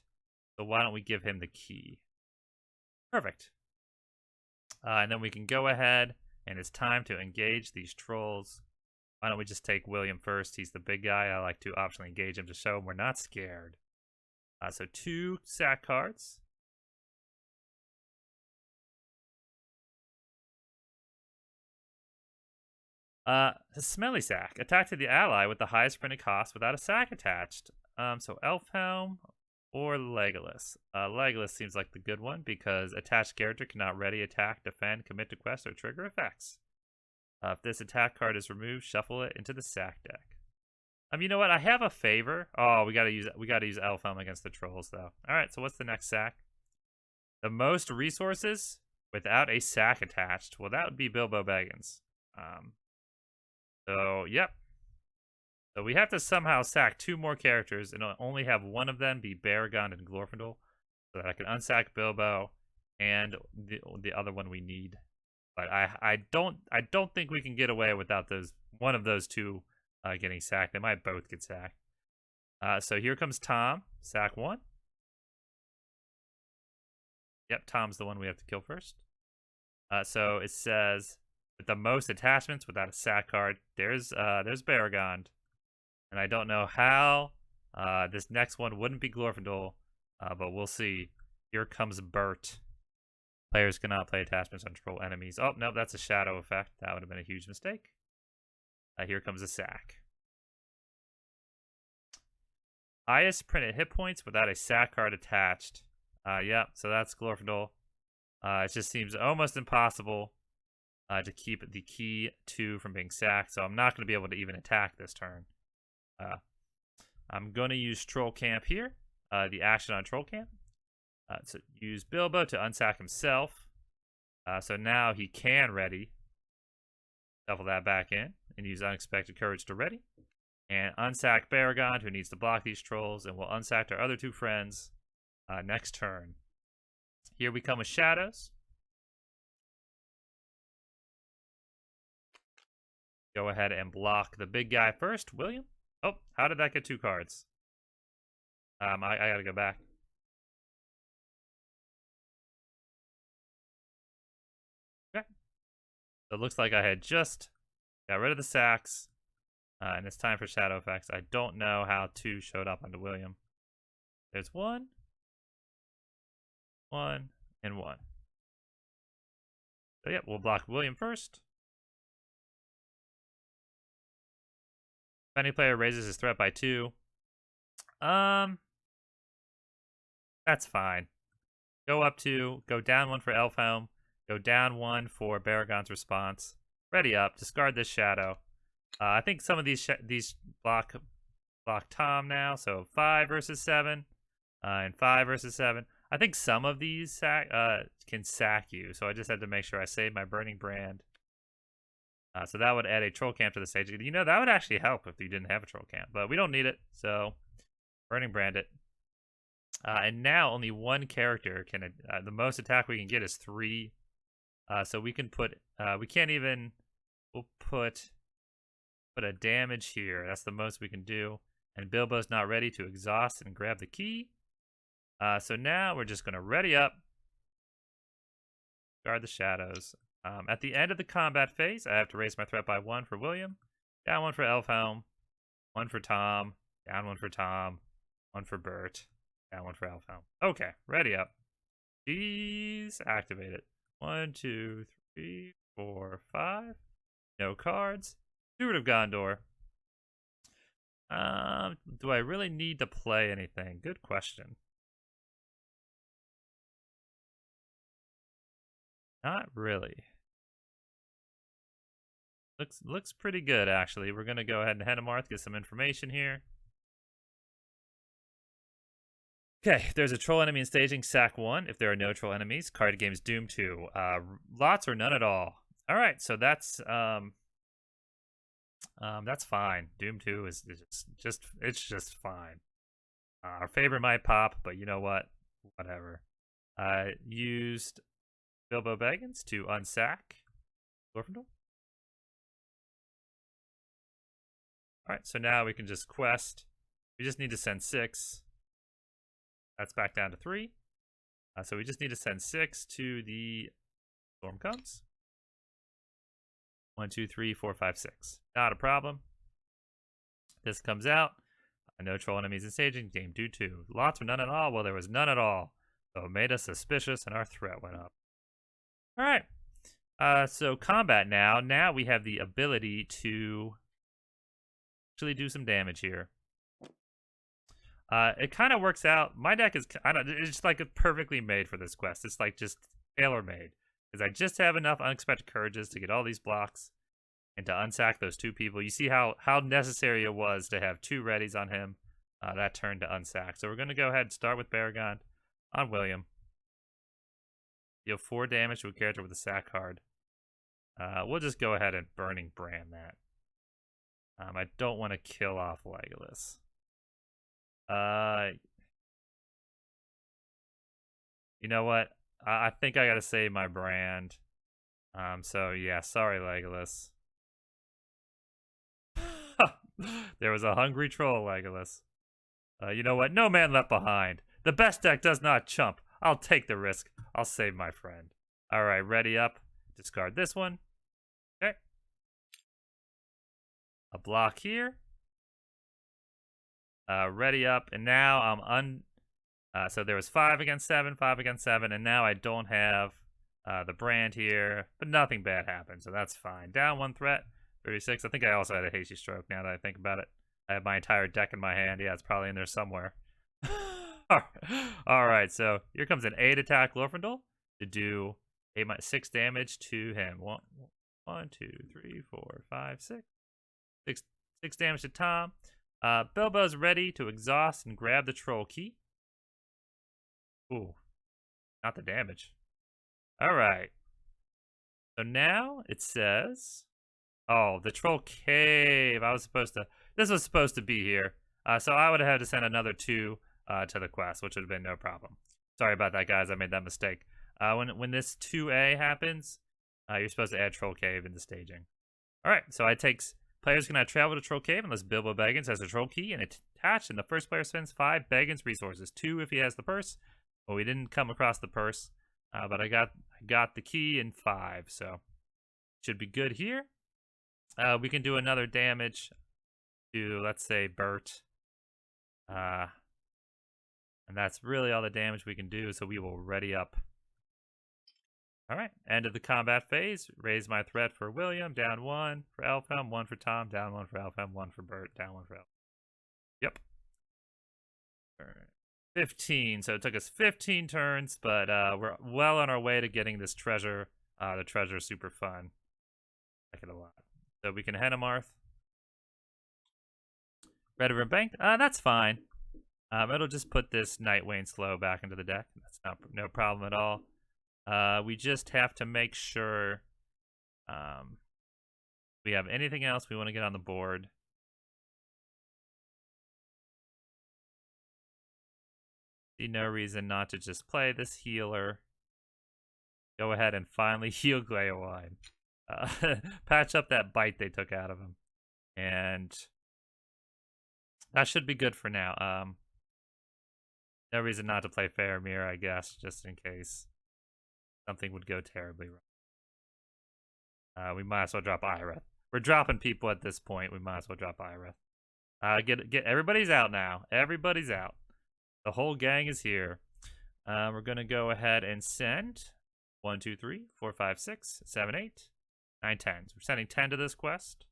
so why don't we give him the key? Perfect. And then we can go ahead, and it's time to engage these trolls. Why don't we just take William first? He's the big guy. I like to optionally engage him to show him we're not scared. So 2 sack cards. Smelly Sack. Attack to the ally with the highest printed cost without a sack attached. So Elfhelm or Legolas. Legolas seems like the good one because attached character cannot ready attack, defend, commit to quest, or trigger effects. If this attack card is removed, shuffle it into the sack deck. You know what? I have a favor. Oh, we gotta use Elfhelm against the trolls though. All right. So what's the next sack? The most resources without a sack attached. Well, that would be Bilbo Baggins. So yep. So we have to somehow sack 2 more characters and only have one of them be Baragon and Glorfindel, so that I can unsack Bilbo and the other one we need. But I don't think we can get away without one of those 2 getting sacked. They might both get sacked. So here comes Tom, sack 1. Yep, Tom's the one we have to kill first. So it says with the most attachments without a sack card, there's Baragon. And I don't know how this next one wouldn't be Glorfindel, but we'll see. Here comes Bert. Players cannot play attachments on troll enemies. Oh, no, that's a shadow effect. That would have been a huge mistake. Here comes a sack. Highest printed hit points without a sack card attached. Yeah, so that's Glorfindel. It just seems almost impossible to keep the key 2 from being sacked, so I'm not going to be able to even attack this turn. I'm going to use Troll Camp here, the action on Troll Camp. So use Bilbo to unsack himself. So now he can ready. Shuffle that back in and use Unexpected Courage to ready. And unsack Baragon, who needs to block these trolls, and we'll unsack our other 2 friends next turn. Here we come with Shadows. Go ahead and block the big guy first, William. Oh, how did that get 2 cards? I gotta go back. Okay. So it looks like I had just got rid of the sacks. And it's time for shadow effects. I don't know how 2 showed up onto William. There's 1, 1, and 1. So yeah, we'll block William first. If any player raises his threat by 2, that's fine. Go up 2, go down 1 for Elfhelm, go down 1 for Baragon's response. Ready up, discard this shadow. I think some of these block Tom now, so 5 versus 7, and 5 versus 7. I think some of these can sack you, so I just had to make sure I saved my Burning Brand. So that would add a Troll Camp to the stage. You know, that would actually help if you didn't have a Troll Camp, but we don't need it, so Burning Brand it. And now only 1 character can, the most attack we can get is 3. So we can put, we'll put a damage here. That's the most we can do. And Bilbo's not ready to exhaust and grab the key. So now we're just going to ready up. Guard the shadows. At the end of the combat phase, I have to raise my threat by 1 for William. Down 1 for Elfhelm. 1 for Tom. Down 1 for Tom. 1 for Bert. Down 1 for Elfhelm. Okay, ready up. Jeez, activate it. 1, 2, 3, 4, 5. No cards. Steward of Gondor. Do I really need to play anything? Good question. Not really. Looks pretty good, actually. We're going to go ahead and Henemarth, get some information here. Okay, if there's a troll enemy in staging, sack 1. If there are no troll enemies, card game's Doom 2. Lots or none at all. All right, so that's fine. Doom 2 is just fine. Our favorite might pop, but you know what? Whatever. Used Bilbo Baggins to unsack Glorfindel. Alright, so now we can just quest. We just need to send 6. That's back down to 3. So we just need to send 6 to the Storm Comes. 1, 2, 3, 4, 5, 6. Not a problem. This comes out. No troll enemies in staging. Game 2-2. Lots or none at all? Well, there was none at all. So it made us suspicious and our threat went up. Alright. So combat now. Now we have the ability to actually do some damage here. It kind of works out. My deck is it's just like perfectly made for this quest. It's like just tailor-made. Because I just have enough unexpected courages to get all these blocks and to unsack those 2 people. You see how necessary it was to have 2 readies on him that turn to unsack. So we're going to go ahead and start with Baragon on William. Deal 4 damage to a character with a sack card. We'll just go ahead and Burning Brand that. I don't want to kill off Legolas. You know what? I think I gotta save my brand. So yeah, sorry, Legolas. There was a hungry troll, Legolas. You know what? No man left behind. The best deck does not chump. I'll take the risk. I'll save my friend. Alright, ready up. Discard this one. Okay. A block here. Ready up, and now I'm so there was 5 against 7, 5 against 7, and now I don't have the brand here, but nothing bad happened, so that's fine. Down 1 threat, 36. I think I also had a hasty stroke now that I think about it. I have my entire deck in my hand. Yeah, it's probably in there somewhere. Alright, so here comes an 8 attack Glorfindel to do 6 damage to him. 1, 2, 3, 4, 5, 6. 6 damage to Tom. Bilbo's ready to exhaust and grab the troll key. Ooh, not the damage. Alright. So now it says, oh, the troll cave. This was supposed to be here. So I would have had to send another 2 to the quest, which would have been no problem. Sorry about that, guys. I made that mistake. When this 2A happens, you're supposed to add troll cave in the staging. Alright, so it takes... Players cannot travel to Troll Cave unless Bilbo Baggins has a troll key and it's attached, and the first player spends 5 Baggins resources, 2 if he has the purse. Well, we didn't come across the purse, but I got the key in 5, so should be good here. We can do another damage to, let's say, Bert, and that's really all the damage we can do. So we will ready up. All right, end of the combat phase. Raise my threat for William. Down 1 for Elfhelm, 1 for Tom. Down 1 for Elfhelm, 1 for Bert. Down 1 for Elfhelm. Yep. 15. So it took us 15 turns, but we're well on our way to getting this treasure. The treasure is super fun. I like it a lot. So we can Henemarth. Red River Bank. That's fine. It'll just put this Nightwane Slow back into the deck. That's no problem at all. We just have to make sure we have anything else we want to get on the board. See no reason not to just play this healer. Go ahead and finally heal Gleowine. Patch up that bite they took out of him. And that should be good for now. No reason not to play Faramir, I guess, just in case something would go terribly wrong. We might as well drop Irith. We're dropping people at this point. We might as well drop Irith. Get everybody's out now. Everybody's out. The whole gang is here. We're gonna go ahead and send 1, 2, 3, 4, 5, 6, 7, 8, 9, 10. So we're sending 10 to this quest.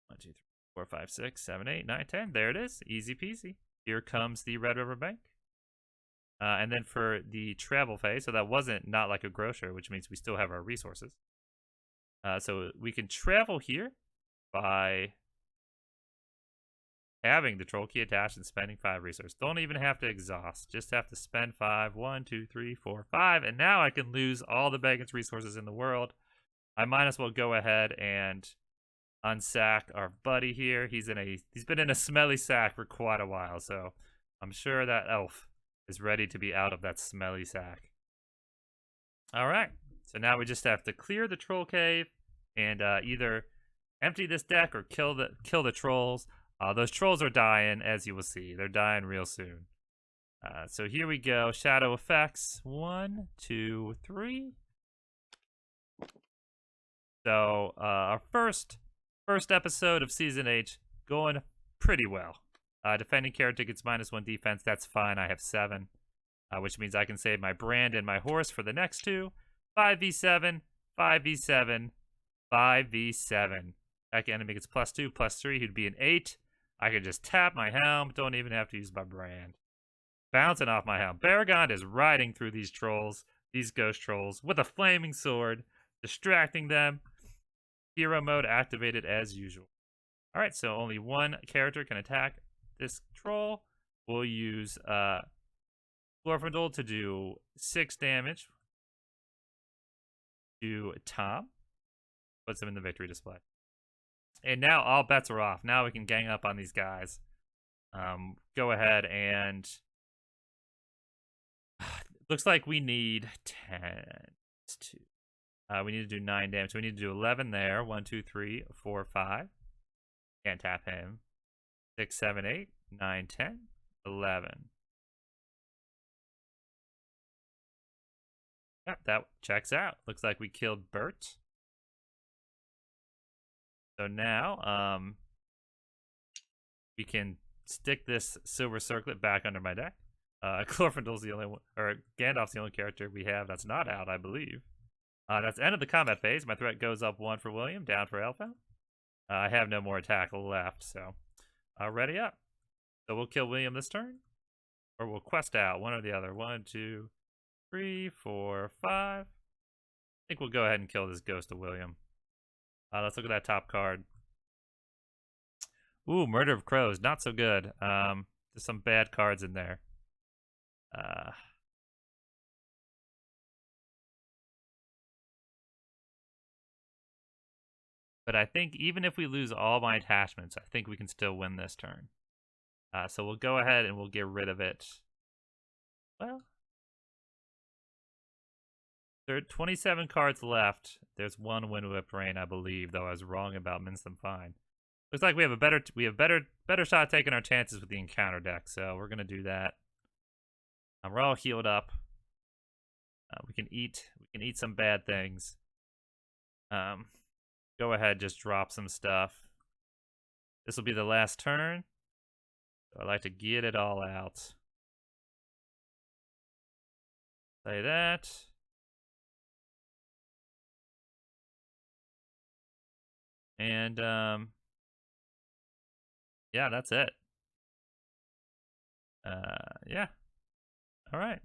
1, 2, 3, 4, 5, 6, 7, 8, 9, 10. There it is. Easy peasy. Here comes the Red River Bank. And then for the travel phase, so that wasn't not like a grocer, which means we still have our resources. So we can travel here by having the troll key attached and spending 5 resources. Don't even have to exhaust, just have to spend 5. 1, 2, 3, 4, 5, and now I can lose all the Baggins resources in the world. I might as well go ahead and unsack our buddy here. He's been in a smelly sack for quite a while, so I'm sure that elf is ready to be out of that smelly sack. All right, so now we just have to clear the troll cave and either empty this deck or kill the trolls. Those trolls are dying, as you will see. They're dying real soon. So here we go. Shadow effects. 1, 2, 3. So our first episode of Season H going pretty well. Defending character gets -1 defense. That's fine. I have 7, which means I can save my brand and my horse for the next 2. 5v7, 5v7, 5v7. That enemy gets +2, +3. He'd be an 8. I can just tap my helm. Don't even have to use my brand. Bouncing off my helm. Baragon is riding through these trolls, these ghost trolls, with a flaming sword, distracting them. Hero mode activated as usual. All right, so only one character can attack this troll. We'll use Glorfindel to do 6 damage to Tom. Puts him in the victory display. And now all bets are off. Now we can gang up on these guys. Go ahead and... looks like we need 10. We need to do 9 damage. So we need to do 11 there. 1, 2, 3, 4, 5. Can't tap him. 6, 7, 8, 9, 10, 11. Yep, that checks out. Looks like we killed Bert. So now, we can stick this silver circlet back under my deck. Glorfindel's the only one, or Gandalf's the only character we have that's not out, I believe. That's the end of the combat phase. My threat goes up 1 for William, down for Elfhelm. I have no more attack left, so ready up. So we'll kill William this turn, or we'll quest out, one or the other. 1, 2, 3, 4, 5. I think we'll go ahead and kill this ghost of William. Let's look at that top card. Ooh, Murder of Crows, not so good. There's some bad cards in there. But I think even if we lose all my attachments, I think we can still win this turn. So we'll go ahead and we'll get rid of it. Well, there are 27 cards left. There's 1 Windwhip Rain, I believe, though I was wrong about Minced Fine. Looks like we have a better shot at taking our chances with the encounter deck, so we're gonna do that. We're all healed up. We can eat some bad things. Go ahead, just drop some stuff. This will be the last turn. So I like to get it all out. Say that. And yeah, that's it. Yeah. All right.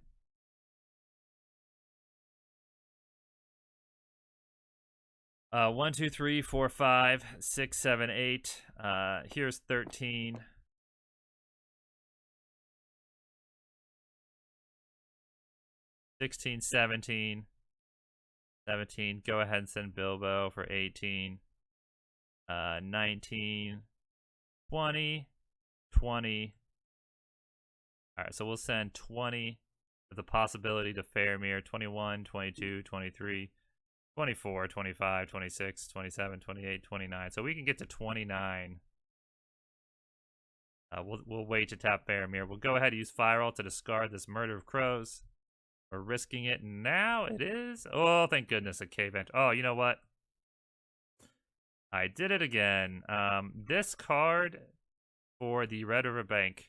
1, 2, 3, 4, 5, 6, 7, 8. Here's 13. 16, 17. 17. Go ahead and send Bilbo for 18. 19. 20. 20. Alright, so we'll send 20 with the possibility to Faramir. 21, 22, 23. 24, 25, 26, 27, 28, 29. So we can get to 29. We'll wait to tap Faramir. We'll go ahead and use Fireall to discard this Murder of Crows. We're risking it now. It is. Oh, thank goodness, a cave entry. Oh, you know what? I did it again. This card for the Red River Bank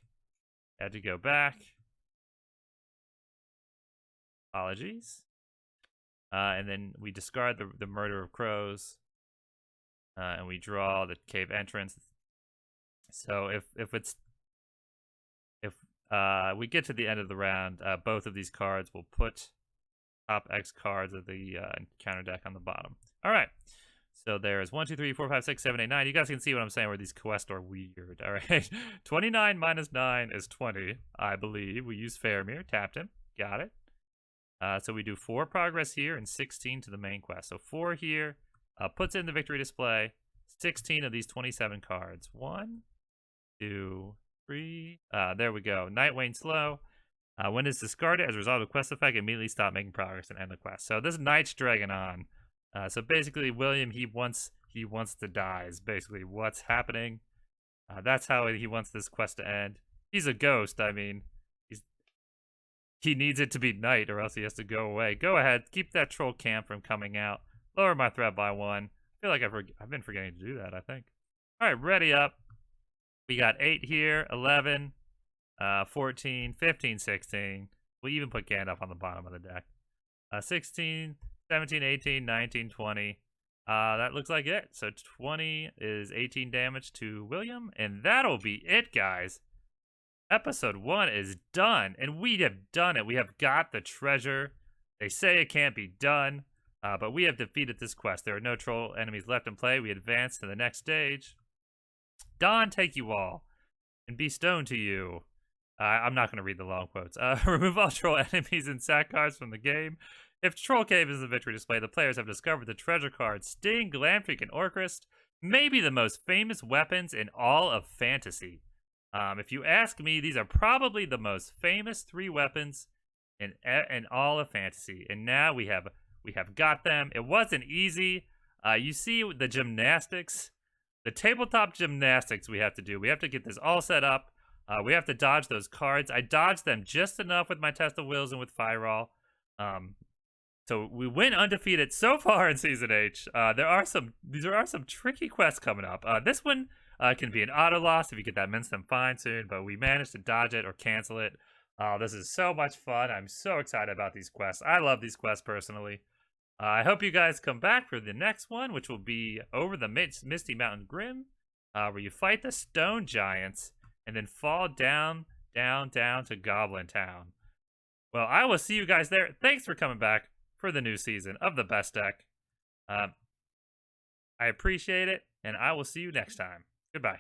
had to go back. Apologies. And then we discard the Murder of Crows, and we draw the cave entrance. So if we get to the end of the round, both of these cards will put top X cards of the counter deck on the bottom. All right. So there's 1, 2, 3, 4, 5, 6, 7, 8, 9. You guys can see what I'm saying where these quests are weird. All right. 29 minus 9 is 20, I believe. We use Faramir, tapped him. Got it. So we do 4 progress here and 16 to the main quest. So 4 here, puts in the victory display, 16 of these 27 cards. 1, 2, 3. There we go. Night Wane Slow. When it's discarded as a result of quest effect, immediately stop making progress and end the quest. So this Night's dragging on. So basically, William, he wants to die is basically what's happening. That's how he wants this quest to end. He's a ghost. I mean, he needs it to be night or else he has to go away. Go ahead, keep that troll camp from coming out. Lower my threat by 1. I feel like I've been forgetting to do that, I think. All right, ready up. We got 8 here, 11, 14, 15, 16. We even put Gandalf on the bottom of the deck. 16, 17, 18, 19, 20. That looks like it. So 20 is 18 damage to William, and that'll be it, guys. Episode 1 is done, and we have done it. We have got the treasure. They say it can't be done, but we have defeated this quest. There are no troll enemies left in play. We advance to the next stage. Dawn take you all, and be stoned to you. I'm not going to read the long quotes. Remove all troll enemies and sack cards from the game. If Troll Cave is the victory display, the players have discovered the treasure cards Sting, Glamtreak, and Orcrist, maybe the most famous weapons in all of fantasy. If you ask me, these are probably the most famous 3 weapons in all of fantasy. And now we have got them. It wasn't easy. You see the gymnastics, the tabletop gymnastics we have to do. We have to get this all set up. We have to dodge those cards. I dodged them just enough with my Test of Wills and with Firewall. So we went undefeated so far in Season H. There are some tricky quests coming up. This one can be an auto loss if you get that Minstem Fine soon, but we managed to dodge it or cancel it. This is so much fun. I'm so excited about these quests. I love these quests personally. I hope you guys come back for the next one, which will be over the Misty Mountain Grim, where you fight the stone giants and then fall down to Goblin Town. Well, I will see you guys there. Thanks for coming back for the new season of the best deck. I appreciate it, and I will see you next time. Goodbye.